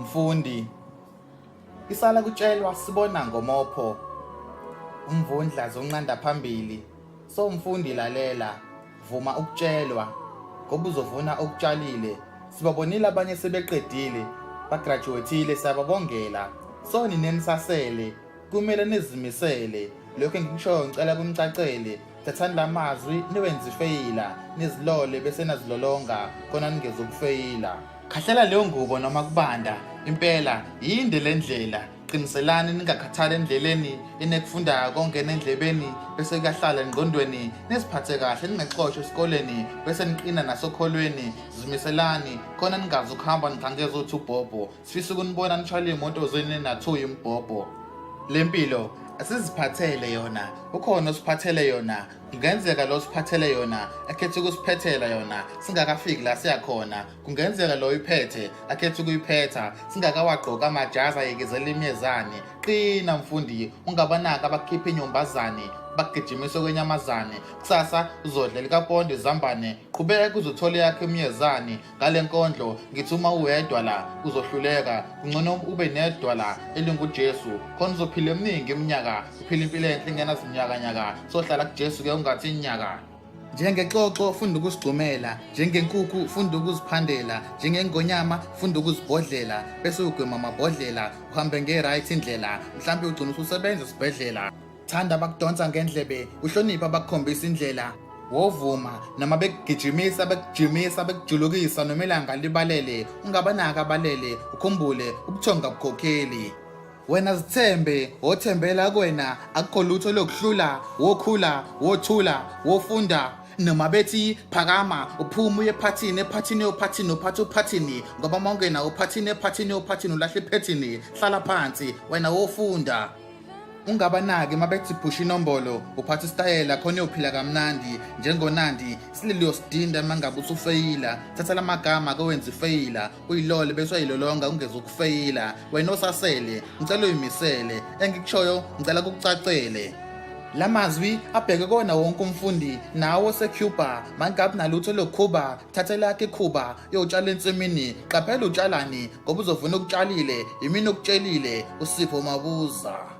Mfundi, isala kutshelwa sibona ngomopho, umvundla zonqanda phambili. So mfundi lalela, vuma ukutshelwa, ngoba uzovuna okutshalile. Sibabonile abanye sebeqedile, bagraduatile siyababongela. So ninenisasele, kumele nizimisele. Lokho engikushoyo ngicela kunicacele. Thathani la mazwi niwenze ifeyila, nizilole bese nazilolonga khona ningezukufeyila. Khahlela leyo ngubo noma kubanda, impela yinde le ndlela. Qiniselani ningakhathali endleleni, enekufundayo kongena endlebeni bese kuyahlala engqondweni. Nisiphathe kahle ningaxoshwa esikoleni bese niqina nasokholweni. Zimiselani khona ningazi ukuhamba nikhangeza uthi ubhobho. Sifisa ukunibona nishayela imoto zenu nathuya imbhobho. Le mpilo asiziphathele yona, ukhona osiphathele yona. Kungenzeka lo siphathele yona akhethe ukusiphethela yona singakafiki la siyakhona. Kungenzeka lo iphethe akhethe ukuyiphetha singakawagqoka amajazi ayekezela imyezane. Qina mfundi, ungabanaka abakhipha inyombazane bakugijimise kwenyamazane. Kusasa uzodla likapondo izambane, qhubeka uzothola yakhe imyezane. Ngale nkondlo ngithi uma uwedwa la uzohluleka, kungcono ube nedwa la elinguJesu khona uzophila eminingi iminyaka, uphila impilo enhle ingenazinyakanyaka. Sohlala kuJesu ke ungathi inyaka. Njengexoxo funda ukusigcumela, njengenkukhu funda ukuziphandela, njengengonyama funda ukuzibhodlela bese ugwema amabhodlela. Uhambe nge-right indlela, mhlawumbe ugcina ususebenza esibhedlela. Thanda abakudonsa ngendlebe, uhlonipha abakukhombisa indlela. Wovuma noma bekugijimisa bekujimisa bekujulukisa noma ilanga libalele, ungabanaka abalele. Ukhumbule ubuthonga bukhokheli. Wena zithembe, wothembela kuwena, akukho lutho lokuhlula. Wokhula, wothula, wofunda noma bethi phakama uphuma uye ephathini uphathe uphathini, ngoba mawungena uphathini ulahle iphethini. Hlala phansi wena wofunda, ungabanaki mabethi phusha inombolo. Uphatha isitayela khona uyophila kamnandi njengoNandi. Isililo uyosidinda mangabe usufeyila. Thatha la magama kowenza ifeyila, uyilole bese uyilolonga ungeze ukufeyila. Wena osasele ngicela uyimisele, engikushoyo ngicela kukucacele. La mazwi abheke kona wonke umfundi, nawo seCuba mangabe nalutho lokhuba. Thatha lakhe ikhuba yotshala ensimini, qaphela utshalani ngoba uzovuna ukutshalile. Yimini okutshelile uSipho Mabuza.